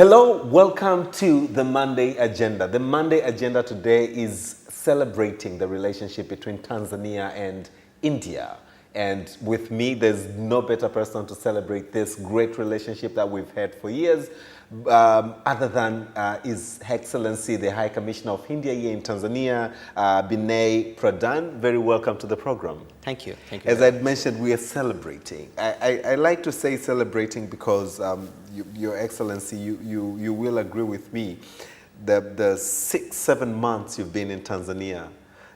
Hello, welcome to the Monday Agenda. The Monday Agenda today is celebrating the relationship between Tanzania and India. And with me, there's no better person to celebrate this great relationship that we've had for years, other than His Excellency, the High Commissioner of India here in Tanzania, Binaya Pradhan. Very welcome to the program. Thank you. Thank you. As I mentioned, we are celebrating. I like to say celebrating because Your Excellency, you will agree with me that the 6-7 months you've been in Tanzania,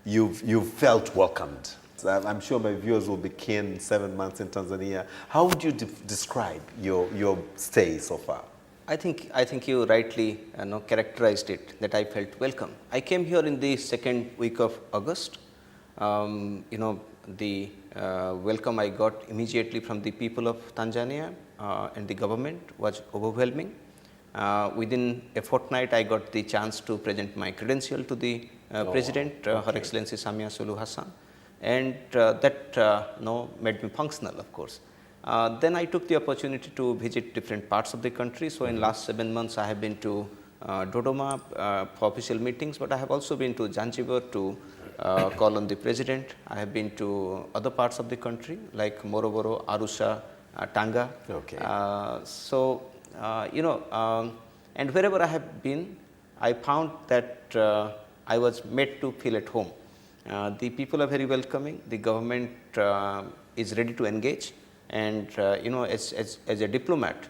you've felt welcomed. So I'm sure my viewers will be keen. 7 months in Tanzania. How would you describe your stay so far? I think you rightly characterized it, that I felt welcome. I came here in the second week of August. The welcome I got immediately from the people of Tanzania and the government was overwhelming. Within a fortnight, I got the chance to present my credential to the President, Her Excellency Samia Suluhu Hassan, and that made me functional, of course. Then I took the opportunity to visit different parts of the country. So in last 7 months, I have been to Dodoma for official meetings, but I have also been to Zanzibar to call on the President. I have been to other parts of the country like Morogoro, Arusha, Tanga. Okay. And wherever I have been, I found that I was made to feel at home. The people are very welcoming. The government is ready to engage. And as a diplomat,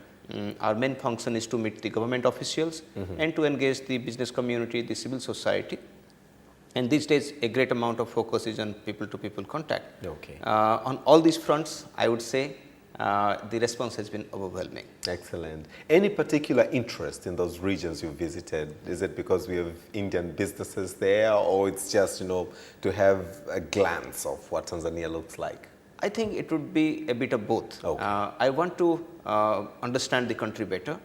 our main function is to meet the government officials and to engage the business community, the civil society. And these days, a great amount of focus is on people-to-people contact. Okay. On all these fronts, I would say the response has been overwhelming. Excellent. Any particular interest in those regions you visited? Is it because we have Indian businesses there, or it's just to have a glance of what Tanzania looks like? I think it would be a bit of both. Okay. I want to understand the country better,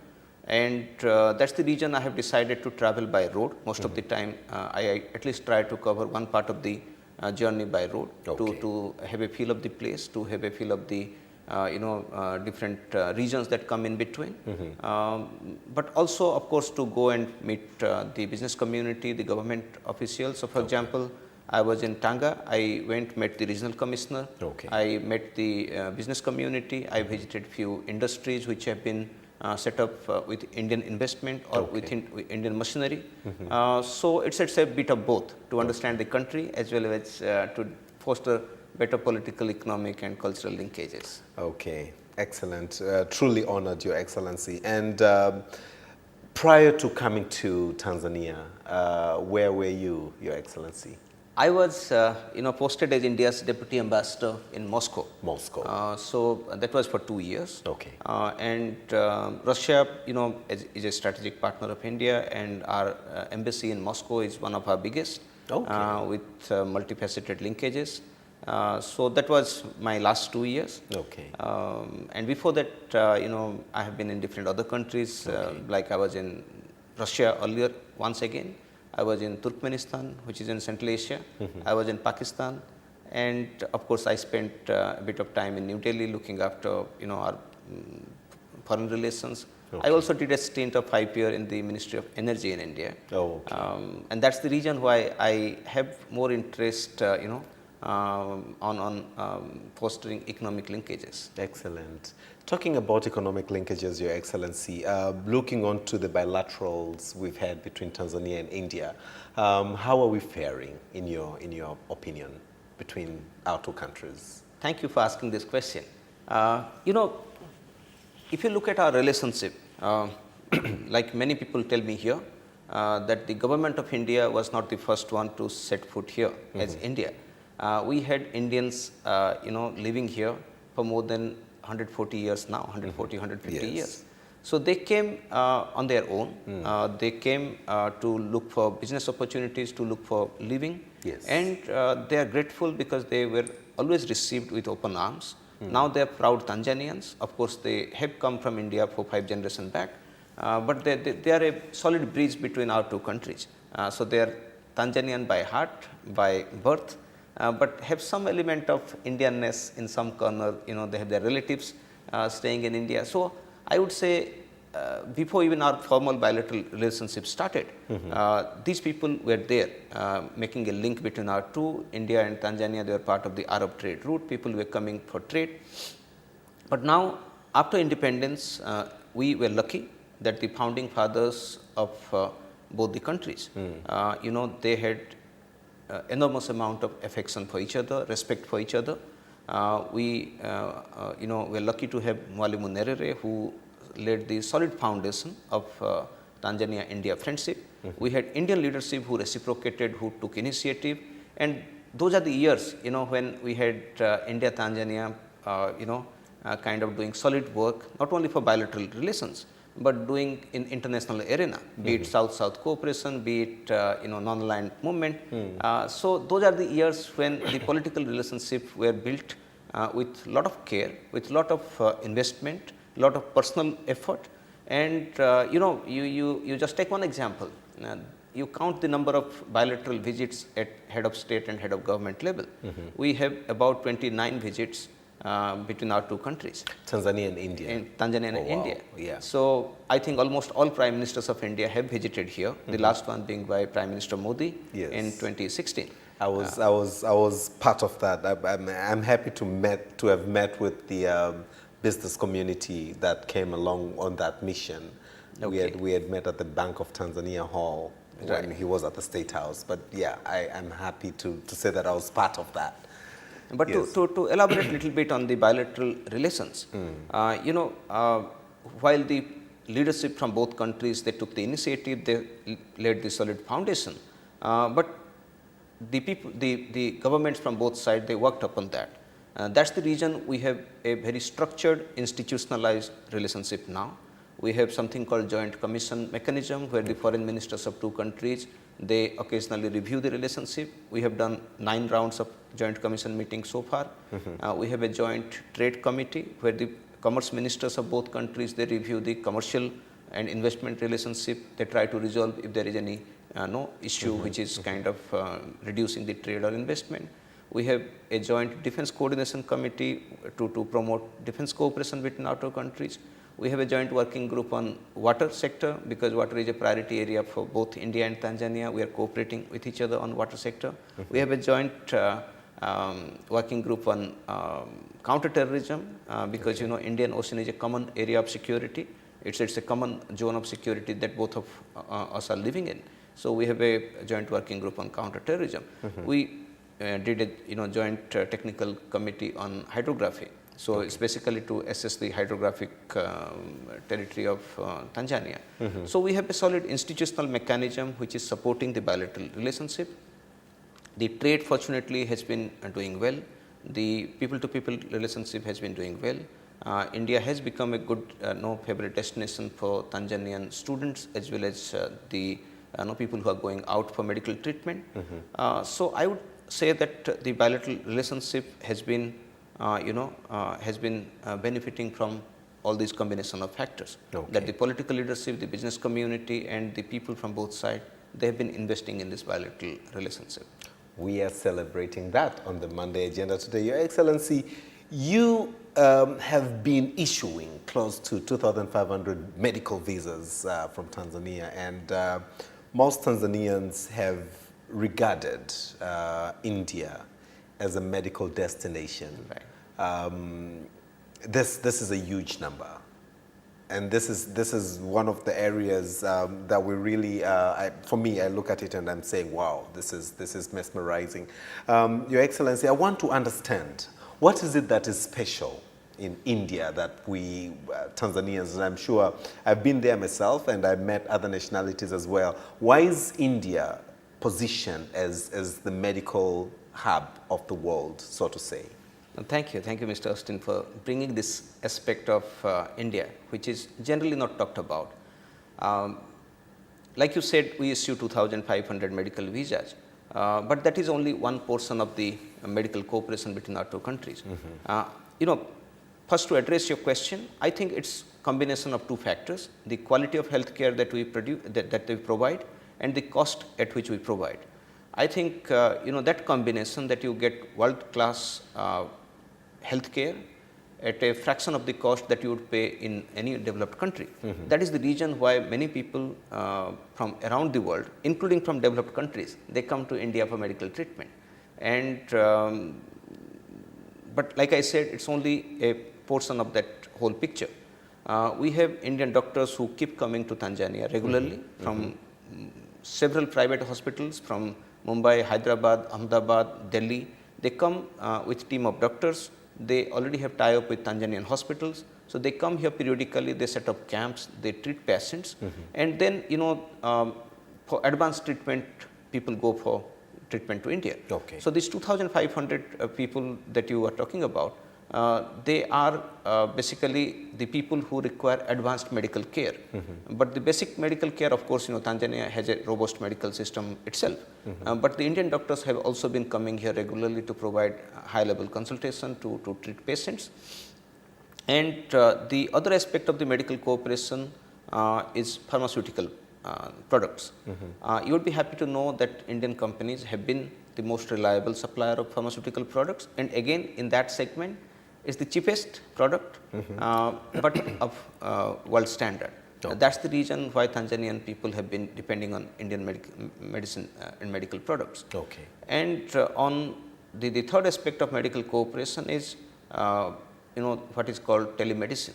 and that's the reason I have decided to travel by road. Most of the time, I at least try to cover one part of the journey by road to have a feel of the place, to have a feel of the different regions that come in between. But also, of course, to go and meet the business community, the government officials. So, for example, I was in Tanga. I met the regional commissioner. Okay. I met the business community. I visited few industries which have been set up with Indian investment or with Indian machinery. So it's a bit of both to understand the country as well as to foster better political, economic, and cultural linkages. Okay, excellent. Truly honored, Your Excellency. And prior to coming to Tanzania, where were you, Your Excellency? I was, posted as India's deputy ambassador in Moscow. So that was for 2 years. Okay. And Russia, is a strategic partner of India, and our embassy in Moscow is one of our biggest, with multifaceted linkages. So that was my last 2 years. Okay. And before that, I have been in different other countries. Like I was in Russia earlier once again. I was in Turkmenistan, which is in Central Asia. I was in Pakistan, and of course, I spent a bit of time in New Delhi looking after our foreign relations. I also did a stint of 5 years in the Ministry of Energy in India. And that's the reason why I have more interest, on fostering economic linkages. Excellent. Talking about economic linkages, Your Excellency, looking on to the bilaterals we've had between Tanzania and India, how are we faring in your opinion between our two countries? Thank you for asking this question. If you look at our relationship, like many people tell me here, that the government of India was not the first one to set foot here as India. We had Indians, living here for more than 140 years now, 150 years. So they came on their own. They came to look for business opportunities, to look for living. And they are grateful because they were always received with open arms. Now they are proud Tanzanians. Of course, they have come from India 4-5 generations back. But they are a solid bridge between our two countries. So they are Tanzanian by heart, by birth. But have some element of Indianness in some corner. They have their relatives staying in India. So I would say before even our formal bilateral relationship started, these people were there making a link between our two. India and Tanzania, they were part of the Arab trade route. People were coming for trade. But now, after independence, we were lucky that the founding fathers of both the countries, they had enormous amount of affection for each other, respect for each other. We were lucky to have Mwalimu Nyerere, who laid the solid foundation of Tanzania-India friendship. We had Indian leadership who reciprocated, who took initiative, and those are the years, when we had India-Tanzania, kind of doing solid work, not only for bilateral relations, but doing in international arena, be it South-South cooperation, be it non-aligned movement. So those are the years when the political relationships were built with lot of care, with lot of investment, lot of personal effort, and you just take one example. You count the number of bilateral visits at head of state and head of government level. We have about 29 visits between our two countries. Tanzania and India. Tanzania and India. Wow. Yeah. So I think almost all prime ministers of India have visited here. The last one being by Prime Minister Modi in 2016. I was part of that. I'm happy to have met with the business community that came along on that mission. Okay. We had met at the Bank of Tanzania Hall when he was at the State House. But yeah, I'm happy to say that I was part of that. But Yes. to elaborate a little bit on the bilateral relations, while the leadership from both countries, they took the initiative, they laid the solid foundation, but the governments from both sides, they worked upon that. That's the reason we have a very structured, institutionalized relationship now. We have something called joint commission mechanism, where the foreign ministers of two countries, they occasionally review the relationship. We have done 9 rounds of joint commission meetings so far. We have a joint trade committee, where the commerce ministers of both countries, they review the commercial and investment relationship. They try to resolve if there is any issue which is kind of reducing the trade or investment. We have a joint defense coordination committee to promote defense cooperation between our two countries. We have a joint working group on water sector, because water is a priority area for both India and Tanzania. We are cooperating with each other on water sector. We have a joint working group on counter-terrorism, because Indian Ocean is a common area of security. It's a common zone of security that both of us are living in. So we have a joint working group on counter-terrorism. We did a joint technical committee on hydrography. So it's basically to assess the hydrographic territory of Tanzania. So we have a solid institutional mechanism which is supporting the bilateral relationship. The trade, fortunately, has been doing well. The people-to-people relationship has been doing well. India has become a good favorite destination for Tanzanian students, as well as the people who are going out for medical treatment. So I would say that the bilateral relationship has been benefiting from all these combination of factors. Okay. That the political leadership, the business community, and the people from both sides, they have been investing in this bilateral relationship. We are celebrating that on the Monday agenda today. Your Excellency, you have been issuing close to 2,500 medical visas from Tanzania, and most Tanzanians have regarded India as a medical destination. Right. This is a huge number, and this is one of the areas that we really, for me, I look at it and I'm saying, wow, this is mesmerizing. Your Excellency, I want to understand, what is it that is special in India that we Tanzanians, and I'm sure I've been there myself and I've met other nationalities as well. Why is India positioned as the medical hub of the world, so to say? Thank you, Mr. Austin, for bringing this aspect of India, which is generally not talked about. Like you said, we issue 2,500 medical visas, but that is only one portion of the medical cooperation between our two countries. First, to address your question, I think it's combination of two factors: the quality of healthcare that we produce, that we provide, and the cost at which we provide. I think that combination, that you get world-class healthcare at a fraction of the cost that you would pay in any developed country. That is the reason why many people from around the world, including from developed countries, they come to India for medical treatment. And but like I said, it's only a portion of that whole picture. We have Indian doctors who keep coming to Tanzania regularly from several private hospitals from Mumbai, Hyderabad, Ahmedabad, Delhi. They come with team of doctors. They already have tie-up with Tanzanian hospitals. So they come here periodically, they set up camps, they treat patients. And then, for advanced treatment, people go for treatment to India. Okay. So these 2,500 people that you are talking about, they are basically the people who require advanced medical care. But the basic medical care, of course, Tanzania has a robust medical system itself. But the Indian doctors have also been coming here regularly to provide high-level consultation to treat patients. And the other aspect of the medical cooperation is pharmaceutical products. You would be happy to know that Indian companies have been the most reliable supplier of pharmaceutical products, and again in that segment is the cheapest product, but of world standard. Okay. That's the reason why Tanzanian people have been depending on Indian medicine and medical products. Okay. And on the third aspect of medical cooperation is what is called telemedicine.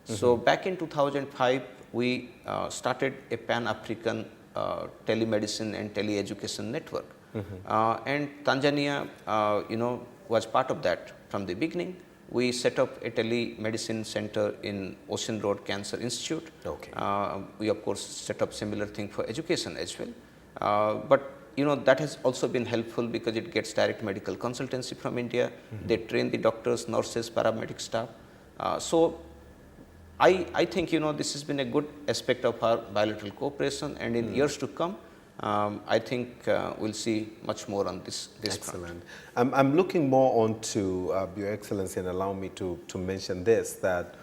So back in 2005, we started a Pan-African telemedicine and tele-education network. And Tanzania, was part of that from the beginning. We set up a telemedicine center in Ocean Road Cancer Institute. Okay. We of course set up similar thing for education as well. But that has also been helpful because it gets direct medical consultancy from India. They train the doctors, nurses, paramedic staff. So I think this has been a good aspect of our bilateral cooperation, and in years to come, I think we'll see much more on this Excellent. I'm looking more onto Your Excellency, and allow me to mention this, that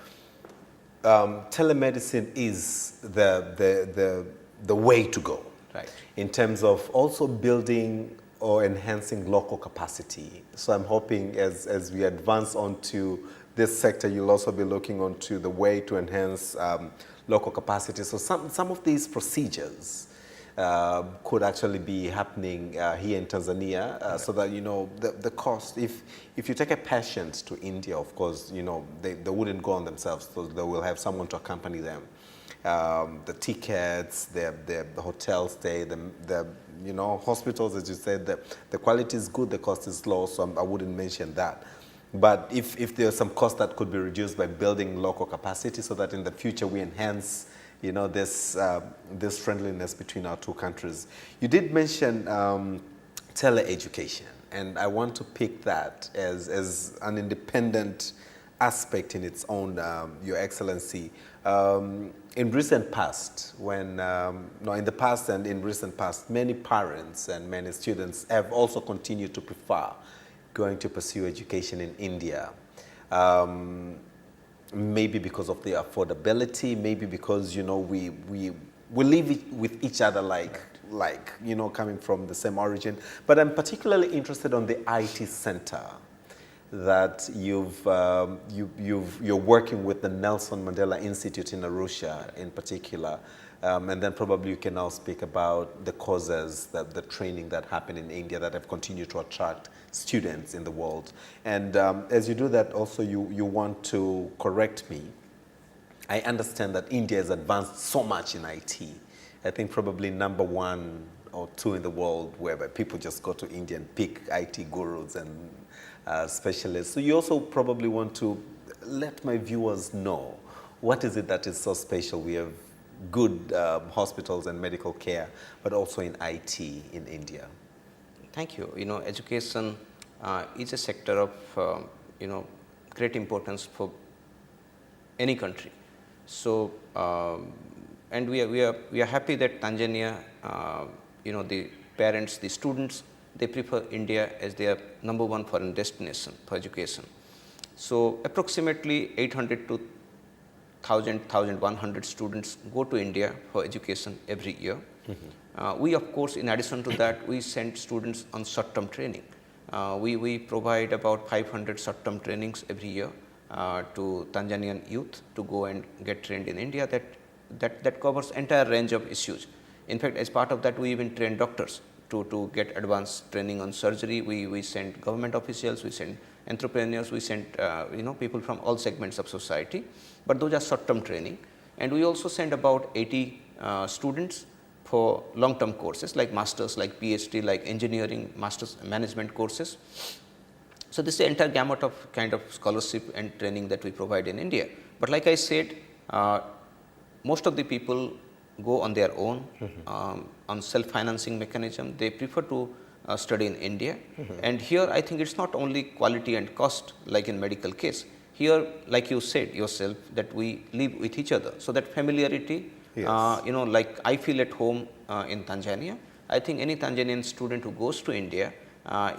telemedicine is the way to go. Right. In terms of also building or enhancing local capacity. So I'm hoping as we advance onto this sector, you'll also be looking onto the way to enhance local capacity. So some of these procedures could actually be happening here in Tanzania, so that the cost. If you take a patient to India, of course, they wouldn't go on themselves, so they will have someone to accompany them. The tickets, the hotel stay, the hospitals, as you said, the quality is good, the cost is low, so I wouldn't mention that. But if there's some cost that could be reduced by building local capacity, so that in the future we enhance this friendliness between our two countries. You did mention tele-education, and I want to pick that as an independent aspect in its own, Your Excellency. In recent past, in the past and in recent past, many parents and many students have also continued to prefer going to pursue education in India. Maybe because of the affordability, maybe because we live with each other like coming from the same origin. But I'm particularly interested on the IT center that you're working with the Nelson Mandela Institute in Arusha in particular, and then probably you can now speak about the causes, the training that happened in India that have continued to attract students in the world. And as you do that, also you want to correct me. I understand that India has advanced so much in IT. I think probably number 1 or 2 in the world, whereby people just go to India and pick IT gurus and specialists. So you also probably want to let my viewers know, what is it that is so special? We have good hospitals and medical care, but also in IT in India. Thank you. Education is a sector of great importance for any country. So, and we are happy that Tanzania, the parents, the students, they prefer India as their number 1 foreign destination for education. So approximately 800 to 1,100 students go to India for education every year. We, of course, in addition to that, we send students on short-term training. We provide about 500 short-term trainings every year to Tanzanian youth to go and get trained in India that covers entire range of issues. In fact, as part of that, we even train doctors to get advanced training on surgery. We send government officials, we send entrepreneurs, we send people from all segments of society, but those are short-term training. And we also send about 80 students for long-term courses like masters, like PhD, like engineering, masters management courses. So this is the entire gamut of kind of scholarship and training that we provide in India. But like I said, most of the people go on their own, on self-financing mechanism. They prefer to study in India. And here I think it's not only quality and cost like in medical case. Here, like you said yourself, that we live with each other. So that familiarity, Yes. like I feel at home in Tanzania. I think any Tanzanian student who goes to India,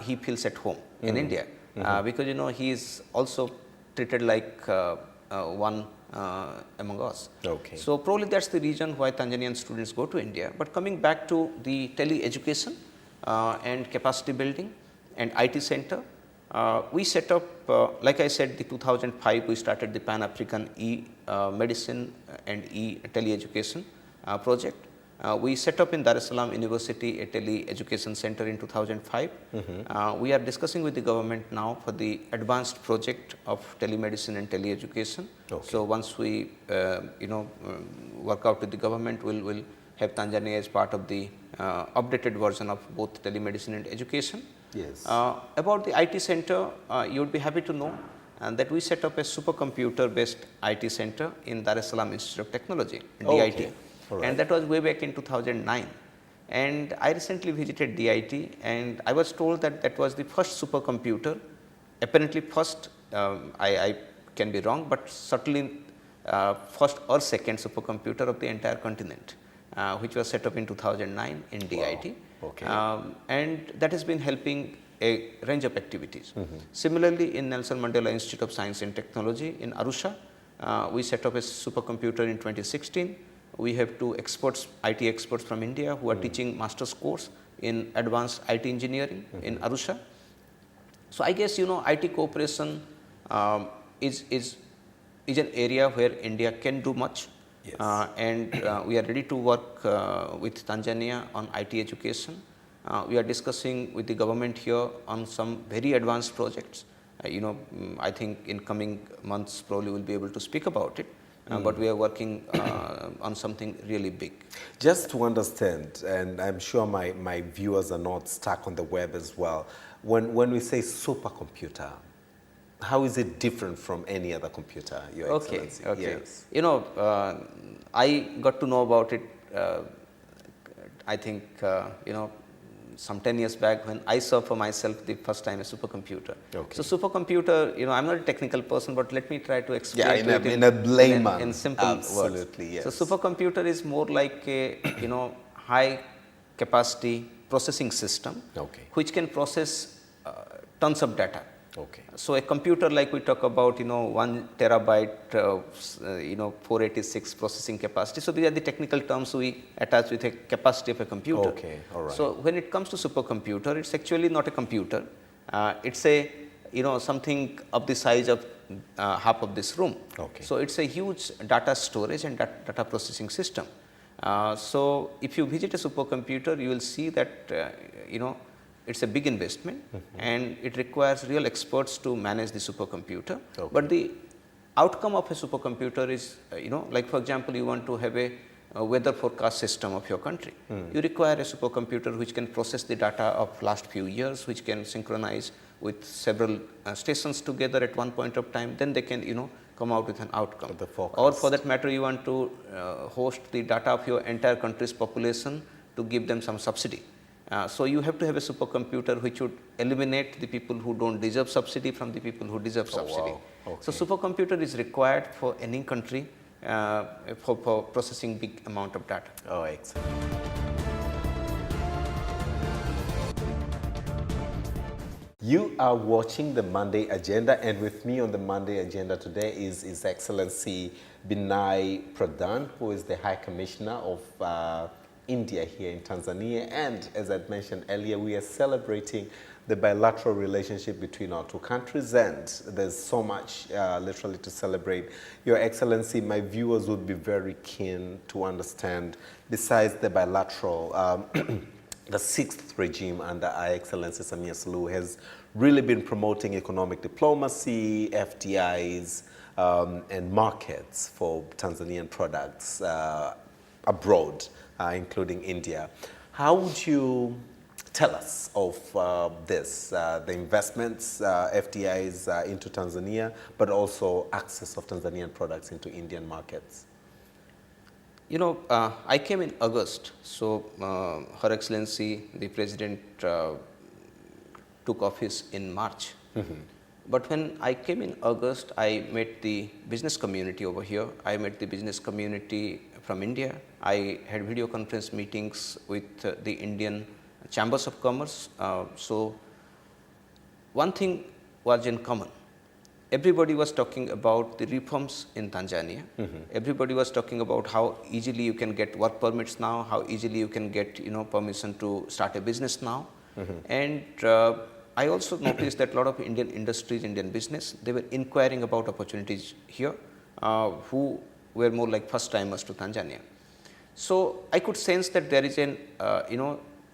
he feels at home in India. Because he is also treated like one among us. Okay. So probably that's the reason why Tanzanian students go to India. But coming back to the tele-education and capacity building and IT center, we set up, like I said, the 2005 we started the Pan-African e-medicine and e-tele-education project. We set up in Dar es Salaam University a tele-education center in 2005. We are discussing with the government now for the advanced project of telemedicine and tele-education. Okay. So once we work out with the government, we'll have Tanzania as part of the updated version of both telemedicine and education. Yes. About the IT center, you would be happy to know that we set up a supercomputer based IT center in Dar es Salaam Institute of Technology, DIT. Okay. All right. And that was way back in 2009. And I recently visited DIT and I was told that that was the first supercomputer, apparently first, I can be wrong, but certainly first or second supercomputer of the entire continent, which was set up in 2009 in DIT. Wow. Okay. And that has been helping a range of activities. Similarly, in Nelson Mandela Institute of Science and Technology in Arusha, we set up a supercomputer in 2016. We have two experts, IT experts from India who are teaching master's course in advanced IT engineering in Arusha. So I guess IT cooperation is an area where India can do much. Yes. And we are ready to work with Tanzania on IT education. We are discussing with the government here on some very advanced projects. I think in coming months probably we'll be able to speak about it. But we are working on something really big. Just to understand, and I'm sure my viewers are not stuck on the web as well, when we say supercomputer, how is it different from any other computer, Your Excellency? Okay. Yes. I got to know about it, I think, some 10 years back when I saw for myself the first time a supercomputer. Okay. So supercomputer, I'm not a technical person, but let me try to explain in a layman. in simple words. Absolutely, yes. So supercomputer is more like a high capacity processing system, Okay. which can process tons of data. Okay. So a computer like we talk about, 1 terabyte, 486 processing capacity. So these are the technical terms we attach with a capacity of a computer. Okay, all right. So when it comes to supercomputer, it's actually not a computer. It's a, something of the size of half of this room. Okay. So it's a huge data storage and data processing system. So if you visit a supercomputer, you will see that, it's a big investment and it requires real experts to manage the supercomputer. Okay. But the outcome of a supercomputer is, like for example, you want to have a weather forecast system of your country. You require a supercomputer which can process the data of last few years, which can synchronize with several stations together at one point of time. Then they can, come out with an outcome. The forecast. Or for that matter, you want to host the data of your entire country's population to give them some subsidy. So you have to have a supercomputer which would eliminate the people who don't deserve subsidy from the people who deserve subsidy. Wow. Okay. So supercomputer is required for any country for processing big amount of data. Oh, excellent. You are watching the Monday Agenda, and with me on the Monday Agenda today is His Excellency Binaya Pradhan, who is the High Commissioner of India here in Tanzania. And as I'd mentioned earlier, we are celebrating the bilateral relationship between our two countries, and there's so much literally to celebrate. Your Excellency, my viewers would be very keen to understand, besides the bilateral, the sixth regime under Our Excellency Samia Suluhu has really been promoting economic diplomacy, FDIs, and markets for Tanzanian products abroad, including India. How would you tell us of this, the investments, FDIs into Tanzania, but also access of Tanzanian products into Indian markets? You know, I came in August, so Her Excellency, the President, took office in March. But when I came in August, I met the business community over here. I met the business community from India. I had video conference meetings with the Indian chambers of commerce. So one thing was in common. Everybody was talking about the reforms in Tanzania. Everybody was talking about how easily you can get work permits now, how easily you can get permission to start a business now. And I also noticed that a lot of Indian industries, Indian business, they were inquiring about opportunities here, who were more like first timers to Tanzania. So I could sense that there is an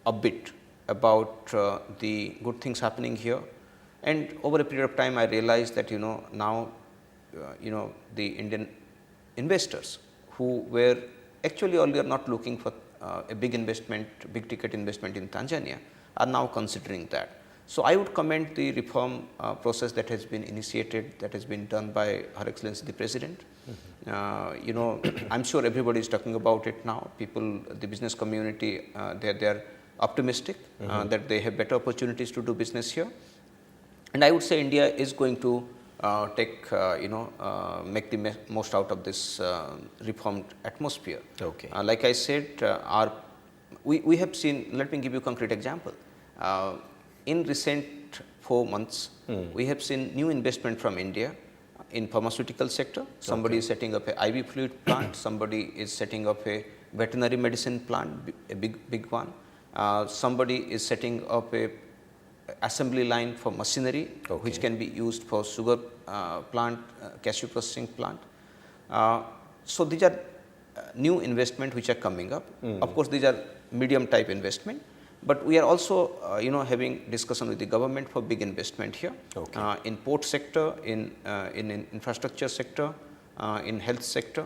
a bit about the good things happening here. And over a period of time, I realized that now the Indian investors who were actually earlier not looking for a big investment, big ticket investment in Tanzania, are now considering that. So I would commend the reform process that has been initiated, that has been done by Her Excellency the President. I'm sure everybody is talking about it now. People, the business community, they are optimistic that they have better opportunities to do business here. And I would say India is going to make the most out of this reformed atmosphere. Okay. Like I said, we have seen, let me give you a concrete example. In recent 4 months, we have seen new investment from India in pharmaceutical sector. Somebody is setting up a IV fluid plant. Somebody is setting up a veterinary medicine plant, a big one. Somebody is setting up a assembly line for machinery, which can be used for sugar plant, cashew processing plant. So these are new investment which are coming up. Of course, these are medium type investment, but we are also having discussion with the government for big investment here in port sector, in infrastructure sector, in health sector.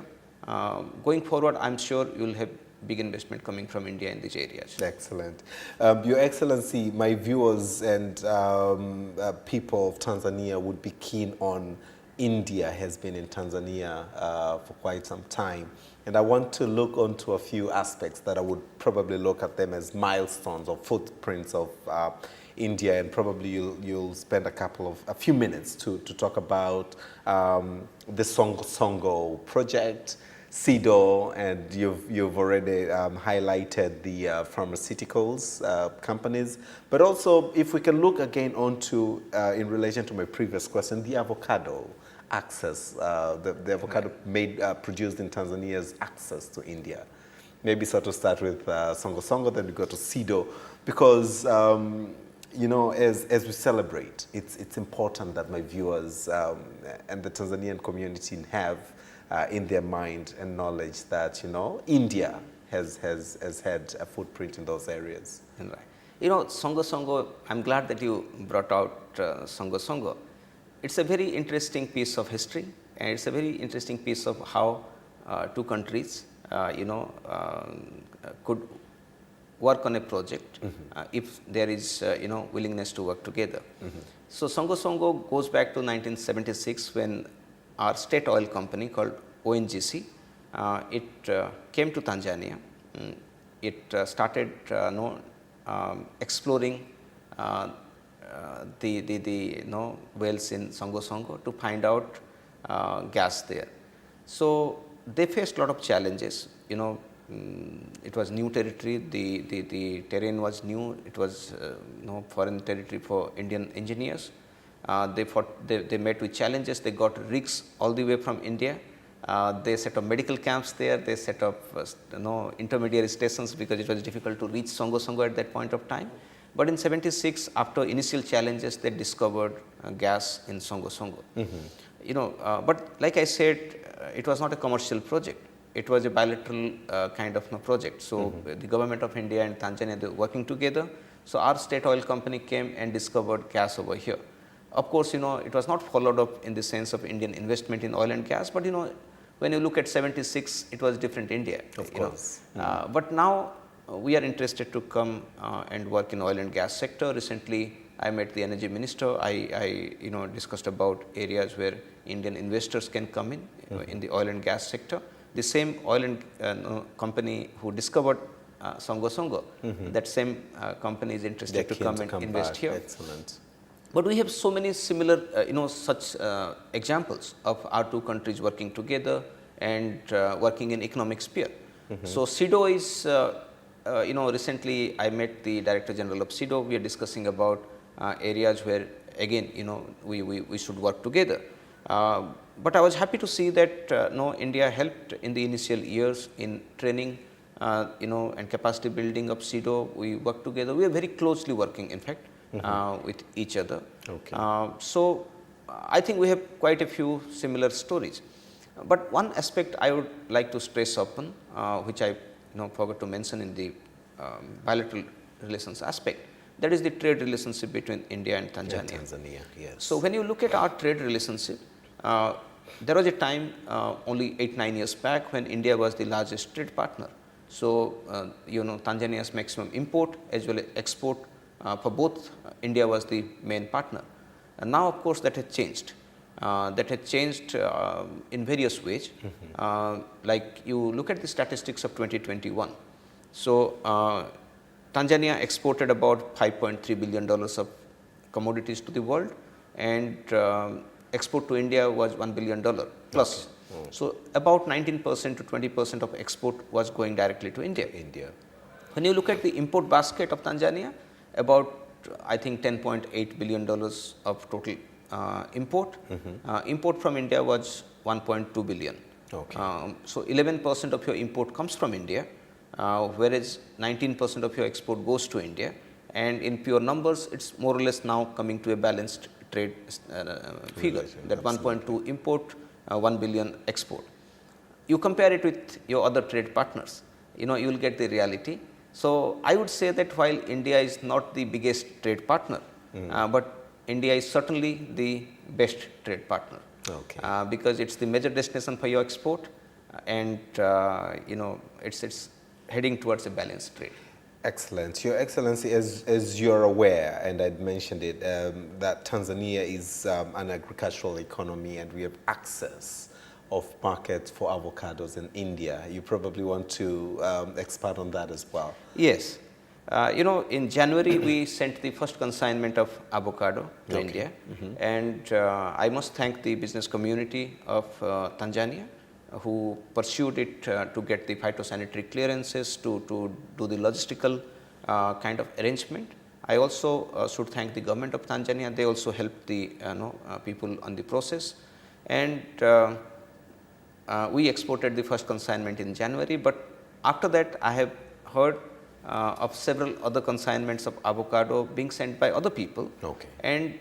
Going forward, I'm sure you will have big investment coming from India in these areas. Excellent. Your Excellency, my viewers and people of Tanzania would be keen on India has been in Tanzania for quite some time. And I want to look onto a few aspects that I would probably look at them as milestones or footprints of India, and probably you'll spend a few minutes to talk about the Songo Songo project, SIDO, and you've already highlighted the pharmaceuticals companies. But also, if we can look again onto, in relation to my previous question, the avocado access, the avocado produced in Tanzania's access to India. Maybe sort of start with Songo Songo, then we go to SIDO, because as we celebrate, it's important that my viewers and the Tanzanian community have in their mind and knowledge that India has had a footprint in those areas. Right. Songo Songo, I'm glad that you brought out Songo Songo. It's a very interesting piece of history, and it's a very interesting piece of how two countries could work on a project if there is willingness to work together. So Songo Songo goes back to 1976, when our state oil company called ONGC, it came to Tanzania. It started exploring the wells in Songo Songo to find out gas there. So they faced a lot of challenges. It was new territory. The terrain was new. It was foreign territory for Indian engineers. They met with challenges. They got rigs all the way from India. They set up medical camps there. They set up intermediary stations because it was difficult to reach Songo Songo at that point of time. But in 76, after initial challenges, they discovered gas in Songo Songo. But like I said, it was not a commercial project. It was a bilateral kind of project. So the government of India and Tanzania, they were working together. So our state oil company came and discovered gas over here. Of course, it was not followed up in the sense of Indian investment in oil and gas, but when you look at 76, it was different India. Of course. But now we are interested to come and work in oil and gas sector. Recently, I met the energy minister. I discussed about areas where Indian investors can come in the oil and gas sector. The same oil and company who discovered Songo Songo, that same company is interested to come and invest back. here. Excellent. But we have so many similar, such examples of our two countries working together and working in economic sphere. So SIDO is, recently I met the Director General of SIDO. We are discussing about areas where again, we should work together. But I was happy to see that India helped in the initial years in training, and capacity building of SIDO. We work together. We are very closely working, in fact, with each other. Okay. So I think we have quite a few similar stories. But one aspect I would like to stress upon, which I forgot to mention in the bilateral relations aspect, that is the trade relationship between India and Tanzania. Yes. So when you look at our trade relationship, there was a time only 8-9 years back when India was the largest trade partner. So Tanzania's maximum import as well as export for both India was the main partner. And now, of course, that has changed. That has changed in various ways. Like you look at the statistics of 2021. So Tanzania exported about $5.3 billion of commodities to the world, and export to India was $1 billion plus. Okay. So about 19% to 20% of export was going directly to India. When you look at the import basket of Tanzania, about I think $10.8 billion of total import. Import from India was 1.2 billion. Okay. So 11% of your import comes from India, whereas 19% of your export goes to India. And in pure numbers, it's more or less now coming to a balanced trade figure, that 1.2 import, 1 billion export. You compare it with your other trade partners, you will get the reality. So I would say that while India is not the biggest trade partner, but India is certainly the best trade partner. Okay. Because it's the major destination for your export, and it's heading towards a balanced trade. Excellent. Your Excellency, as you're aware, and I'd mentioned it, that Tanzania is an agricultural economy and we have access of markets for avocados in India. You probably want to expand on that as well. Yes. In January, we sent the first consignment of avocado to India. And I must thank the business community of Tanzania, who pursued it to get the phytosanitary clearances, to do the logistical kind of arrangement. I also should thank the government of Tanzania. They also helped the people on the process. And we exported the first consignment in January. But after that, I have heard of several other consignments of avocado being sent by other people. Okay. And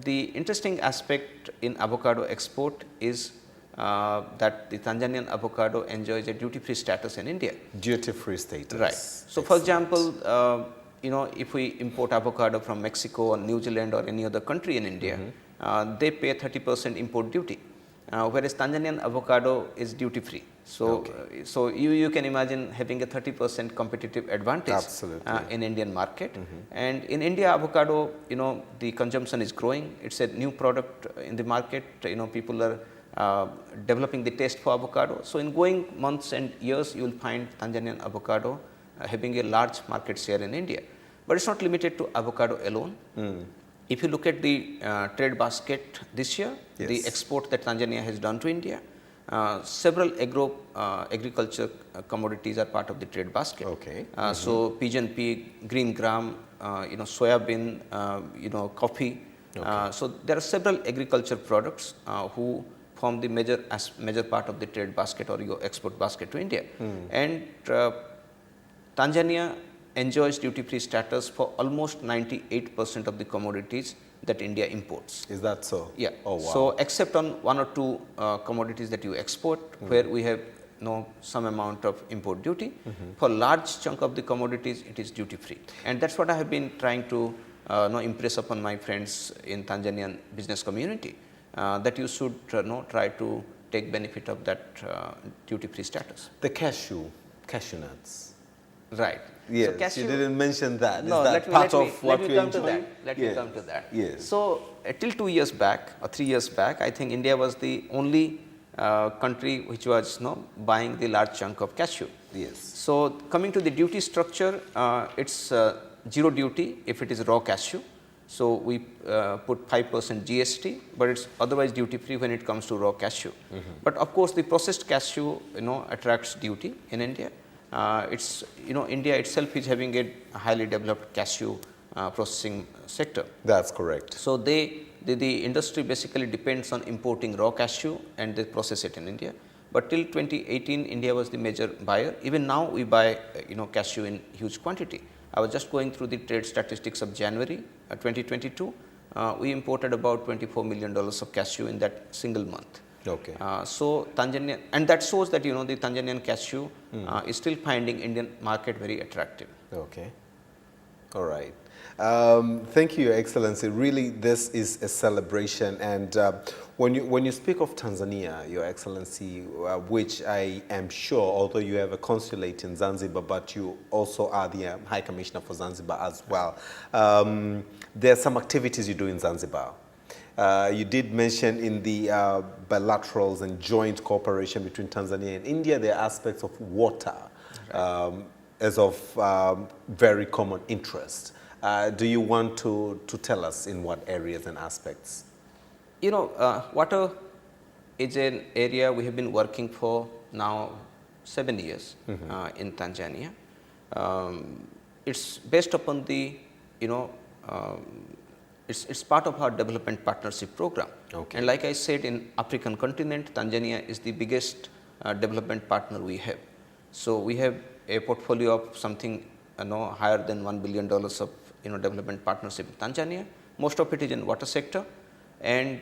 the interesting aspect in avocado export is that the Tanzanian avocado enjoys a duty-free status in India. Duty-free status. Right. So, for example, if we import avocado from Mexico or New Zealand or any other country in India, they pay 30% import duty, whereas Tanzanian avocado is duty-free. So, so you can imagine having a 30% competitive advantage in Indian market. And in India, avocado, the consumption is growing. It's a new product in the market. People are developing the taste for avocado. So in going months and years, you will find Tanzanian avocado having a large market share in India. But it's not limited to avocado alone. If you look at the trade basket this year, the export that Tanzania has done to India, several agriculture commodities are part of the trade basket. Okay. So pigeon pea, green gram, soybean, coffee. So there are several agriculture products who form the major part of the trade basket or your export basket to India. And Tanzania enjoys duty-free status for almost 98% of the commodities that India imports. Is that so? Yeah. Oh, wow. So, except on one or two commodities that you export, where we have some amount of import duty, for large chunk of the commodities, it is duty-free. And that's what I have been trying to impress upon my friends in Tanzanian business community, that you should try to take benefit of that duty-free status. The cashew nuts. Right. Yes, so cashew, you didn't mention that. No, Is that part of what you enjoy? Let me come to that. Yes. So, till 2 years back or 3 years back, I think India was the only country which was buying the large chunk of cashew. Yes. So, coming to the duty structure, it's zero duty if it is raw cashew. So, we put 5% GST, but it's otherwise duty free when it comes to raw cashew. But of course, the processed cashew attracts duty in India. It's India itself is having a highly developed cashew processing sector. That's correct. So, the industry basically depends on importing raw cashew and they process it in India. But till 2018, India was the major buyer. Even now, we buy cashew in huge quantity. I was just going through the trade statistics of January 2022. We imported about $24 million of cashew in that single month. Okay. So, Tanzania, and that shows that the Tanzanian cashew is still finding Indian market very attractive. Okay. All right. Thank you, Your Excellency. Really, this is a celebration. And when you speak of Tanzania, Your Excellency, which I am sure, although you have a consulate in Zanzibar, but you also are the High Commissioner for Zanzibar as well, there are some activities you do in Zanzibar. You did mention in the bilaterals and joint cooperation between Tanzania and India, there are aspects of water as of very common interest. Do you want to tell us in what areas and aspects? Water is an area we have been working for now 7 years in Tanzania. It's based upon the, it's part of our development partnership program. Okay. And like I said, in African continent, Tanzania is the biggest development partner we have. So, we have a portfolio of something higher than $1 billion of development partnership with Tanzania. Most of it is in water sector, and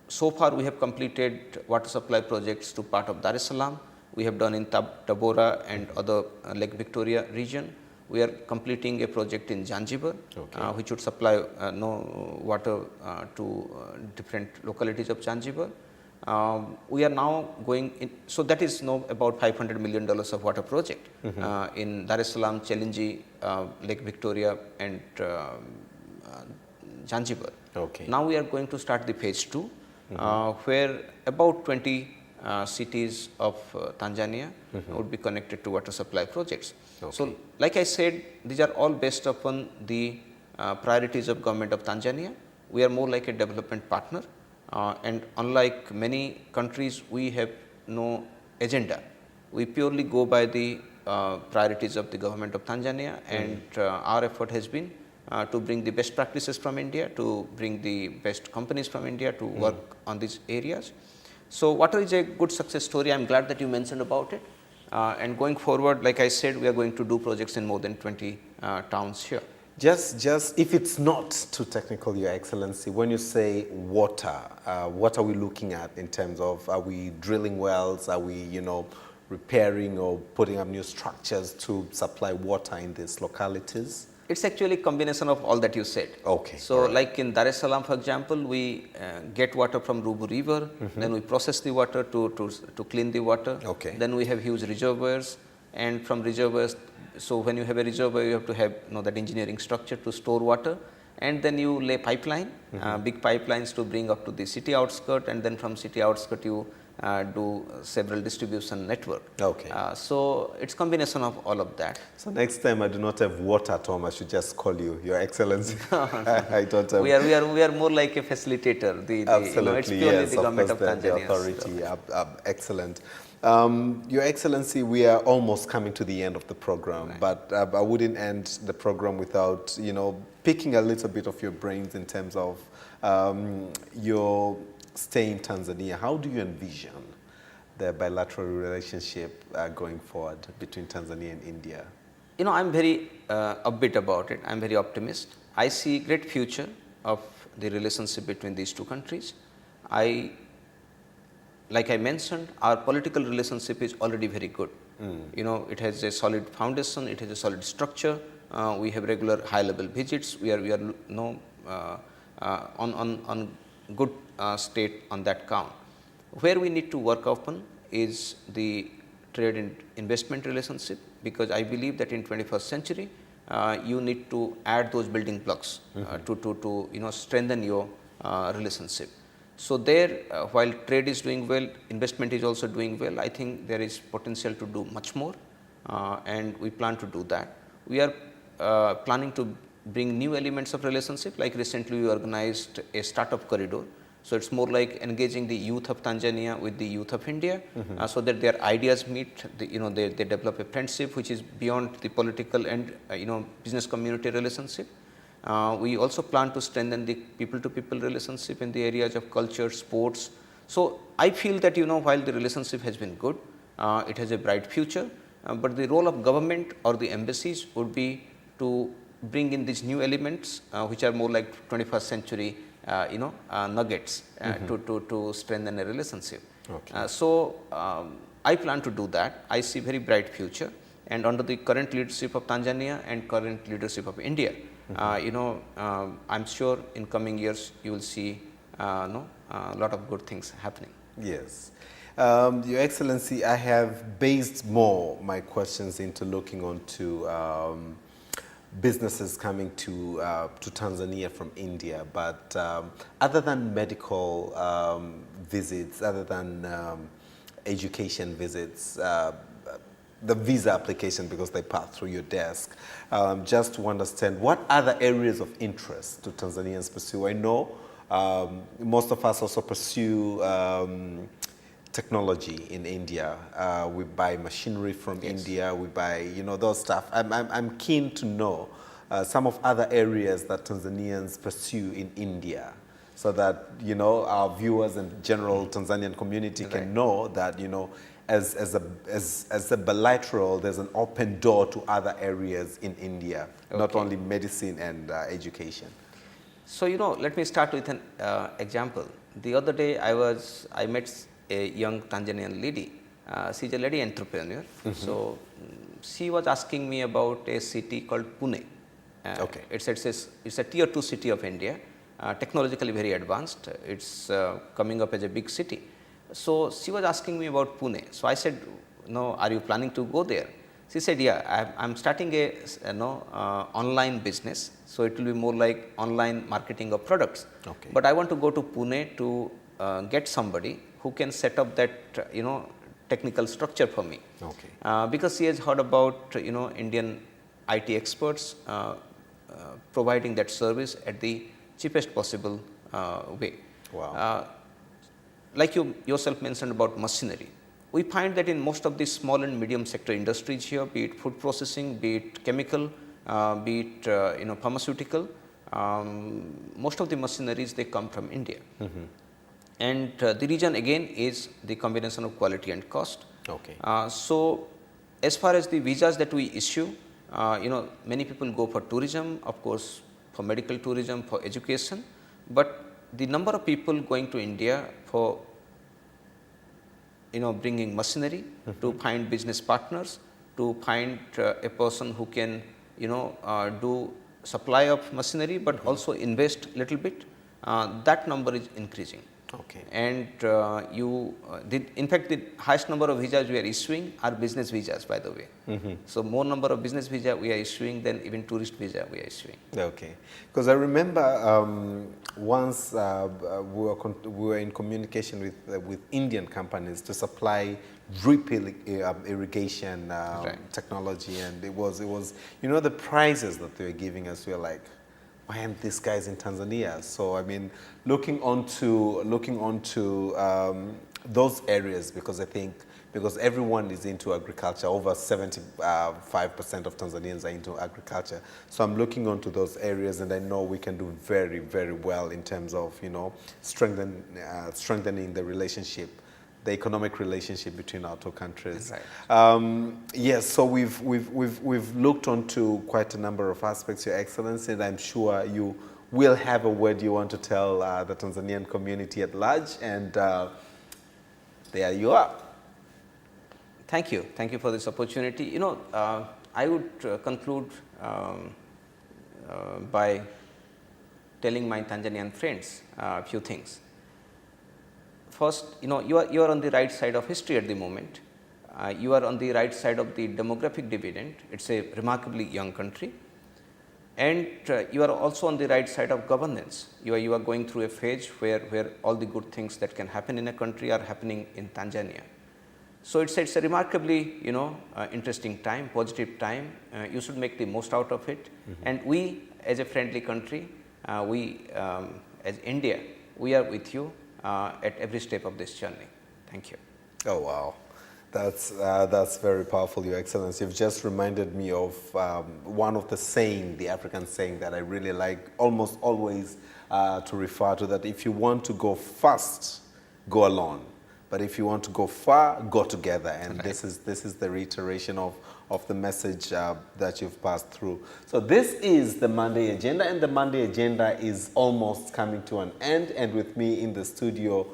so far we have completed water supply projects to part of Dar es Salaam. We have done in Tabora and other Lake Victoria region. We are completing a project in Zanzibar, which would supply water to different localities of Zanzibar. We are now going in, so that is about $500 million of water project in Dar es Salaam, Chelinji, Lake Victoria and Zanzibar. Okay. Now we are going to start the phase 2, where about 20 cities of Tanzania would be connected to water supply projects. Okay. So, like I said, these are all based upon the priorities of government of Tanzania. We are more like a development partner. And unlike many countries, we have no agenda. We purely go by the priorities of the government of Tanzania, and our effort has been to bring the best practices from India, to bring the best companies from India to work on these areas. So, water is a good success story. I am glad that you mentioned about it. And going forward, like I said, we are going to do projects in more than 20 towns here. Just if it's not too technical, Your Excellency, when you say water, what are we looking at in terms of, are we drilling wells, are we, repairing or putting up new structures to supply water in these localities? It's actually a combination of all that you said. Okay. So, like in Dar es Salaam, for example, we get water from Rubu River, then we process the water to clean the water. Okay. Then we have huge reservoirs, and from reservoirs, so when you have a reservoir, you have to have that engineering structure to store water, and then you lay pipeline, big pipelines to bring up to the city outskirt, and then from city outskirt you do several distribution network. Okay. So, it's combination of all of that. So next time I do not have water at home, I should just call you, Your Excellency. I don't have. We are more like a facilitator. Absolutely, it's purely yes, the government of Tanzania. the authority. Excellent. Your Excellency, we are almost coming to the end of the program, Right. but I wouldn't end the program without, picking a little bit of your brains in terms of your stay in Tanzania, how do you envision the bilateral relationship going forward between Tanzania and India? You know, I'm very upbeat about it. I'm very optimist. I see great future of the relationship between these two countries. Like I mentioned, our political relationship is already very good. You know, it has a solid foundation, it has a solid structure. We have regular high-level visits. We are on good state on that count. Where we need to work upon is the trade and investment relationship, because I believe that in 21st century, you need to add those building blocks to strengthen your relationship. So there, while trade is doing well, investment is also doing well. I think there is potential to do much more, and we plan to do that. We are planning to bring new elements of relationship. Like recently, we organized a startup corridor. So it's more like engaging the youth of Tanzania with the youth of India, so that their ideas meet. They develop a friendship which is beyond the political and business community relationship. We also plan to strengthen the people-to-people relationship in the areas of culture, sports. So I feel that while the relationship has been good, it has a bright future. But the role of government or the embassies would be to bring in these new elements, which are more like 21st century, nuggets to strengthen a relationship. Okay. I plan to do that. I see very bright future, and under the current leadership of Tanzania and current leadership of India, I'm sure in coming years you will see a lot of good things happening. Yes. Your Excellency, I have based more my questions into looking onto businesses coming to Tanzania from India, but other than medical visits, other than education visits, the visa application, because they pass through your desk, just to understand what other areas of interest do Tanzanians pursue. I know most of us also pursue technology in India. We buy machinery from India. We buy, those stuff. I'm keen to know some of other areas that Tanzanians pursue in India, so that our viewers and general Tanzanian community can know that as a bilateral, there's an open door to other areas in India, not only medicine and education. So let me start with an example. The other day I met a young Tanzanian lady. She's a lady entrepreneur. So she was asking me about a city called Pune. It's a tier 2 city of India, technologically very advanced. It's coming up as a big city. So she was asking me about Pune. So I said, "No, are you planning to go there?" She said, "Yeah, I'm starting a online business. So it will be more like online marketing of products. Okay. But I want to go to Pune to get somebody who can set up that technical structure for me." Okay. Because she has heard about Indian IT experts providing that service at the cheapest possible way. Wow. Like you yourself mentioned about machinery, we find that in most of the small and medium sector industries here, be it food processing, be it chemical, be it pharmaceutical, most of the machineries, they come from India. And the reason again is the combination of quality and cost. Okay. So as far as the visas that we issue, many people go for tourism, of course, for medical tourism, for education, but the number of people going to India for bringing machinery, to find business partners, to find a person who can do supply of machinery, but also invest little bit, that number is increasing. Okay. And in fact, the highest number of visas we are issuing are business visas, by the way. So more number of business visa we are issuing than even tourist visa we are issuing. Okay, because I remember once we were in communication with Indian companies to supply drip irrigation technology, and it was the prices that they were giving us, we were like, why aren't these guys in Tanzania? So I mean, looking onto those areas, because I think because everyone is into agriculture. Over 75% of Tanzanians are into agriculture. So I'm looking onto those areas, and I know we can do very, very well in terms of, strengthening the relationship, the economic relationship between our two countries. Right. Yes, so we've looked onto quite a number of aspects, Your Excellency, and I'm sure you will have a word you want to tell the Tanzanian community at large, and there you are. Thank you. Thank you for this opportunity. I would conclude by telling my Tanzanian friends a few things. First, you are on the right side of history at the moment. You are on the right side of the demographic dividend. It's a remarkably young country. And you are also on the right side of governance. You are going through a phase where all the good things that can happen in a country are happening in Tanzania. So it's a remarkably interesting time, positive time. You should make the most out of it. And we, as a friendly country, as India, we are with you at every step of this journey. Thank you. Oh wow, that's very powerful, Your Excellency. You've just reminded me of one of the African saying that I really like, almost always to refer to, that if you want to go fast, go alone. But if you want to go far, go together. And right. this is the reiteration of the message that you've passed through. So this is the Monday Agenda, and the Monday Agenda is almost coming to an end. And with me in the studio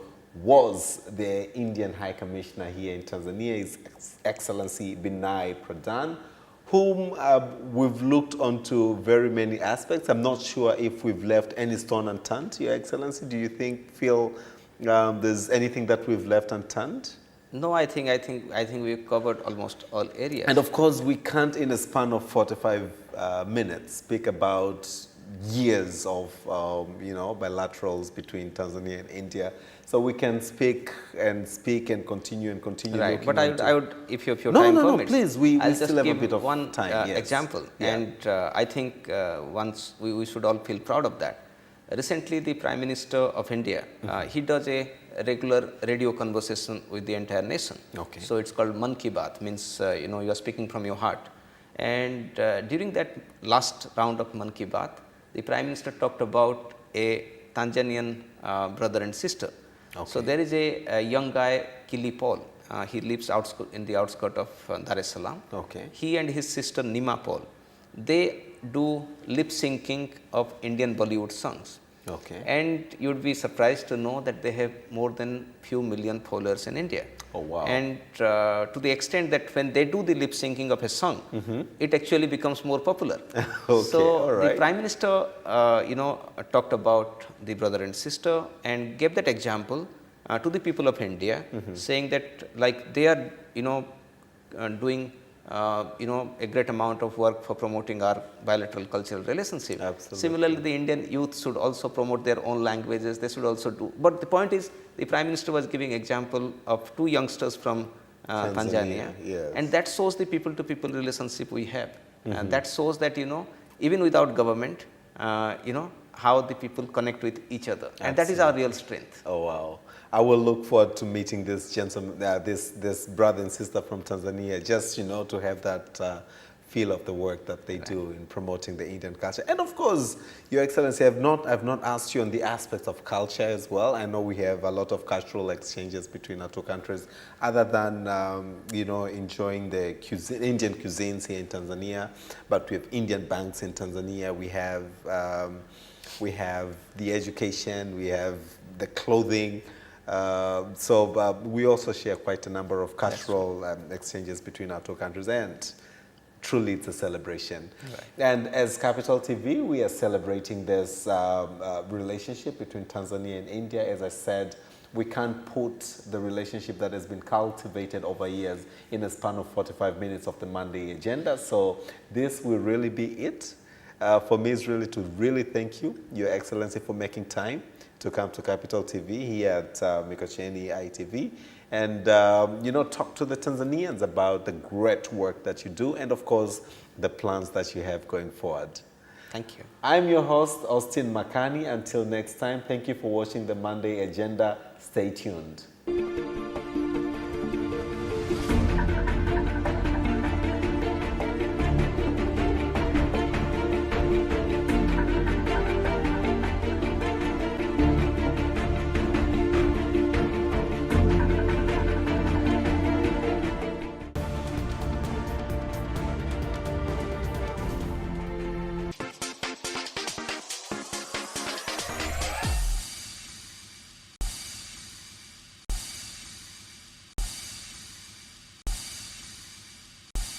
was the Indian High Commissioner here in Tanzania, His Excellency Binaya Pradhan, whom we've looked onto very many aspects. I'm not sure if we've left any stone unturned, Your Excellency. Do you feel there's anything that we've left unturned? No, I think we've covered almost all areas. And of course, we can't, in a span of 45 minutes, speak about years of bilaterals between Tanzania and India. So we can speak and continue and continue. Right, but I would, if your no, time no, permits, please. We I'll still just have give a bit of one time. Yes. example, Yeah. and I think once we should all feel proud of that. Recently, the Prime Minister of India, he does a regular radio conversation with the entire nation. Okay. So it's called Man Ki Baat, means you are speaking from your heart. And during that last round of Man Ki Baat, the Prime Minister talked about a Tanzanian brother and sister. Okay. So there is a young guy, Kili Paul. He lives in the outskirts of Dar es Salaam. Okay. He and his sister Nima Paul, they do lip syncing of Indian Bollywood songs. Okay. And you would be surprised to know that they have more than few million followers in India. Oh wow. And to the extent that when they do the lip syncing of a song, it actually becomes more popular. Okay, So all right. the Prime Minister, talked about the brother and sister and gave that example to the people of India, saying that like they are, doing a great amount of work for promoting our bilateral cultural relationship. Absolutely. Similarly, the Indian youth should also promote their own languages. They should also do. But the point is, the Prime Minister was giving example of two youngsters from Tanzania, yes. and that shows the people-to-people relationship we have. And that shows that even without government, how the people connect with each other, and that is our real strength. Oh wow. I will look forward to meeting this gentleman, this brother and sister from Tanzania, just to have that feel of the work that they do in promoting the Indian culture. And of course, Your Excellency, I've not asked you on the aspects of culture as well. I know we have a lot of cultural exchanges between our two countries, other than enjoying the Indian cuisines here in Tanzania. But we have Indian banks in Tanzania. We have the education. We have the clothing. So we also share quite a number of cultural exchanges between our two countries, and truly it's a celebration. Right. And as Capital TV, we are celebrating this relationship between Tanzania and India. As I said, we can't put the relationship that has been cultivated over years in a span of 45 minutes of the Monday Agenda. So this will really be it. For me, it's really to thank you, Your Excellency, for making time to come to Capital TV here at Mikocheni ITV and talk to the Tanzanians about the great work that you do and, of course, the plans that you have going forward. Thank you. I'm your host, Austin Makani. Until next time, thank you for watching the Monday Agenda. Stay tuned.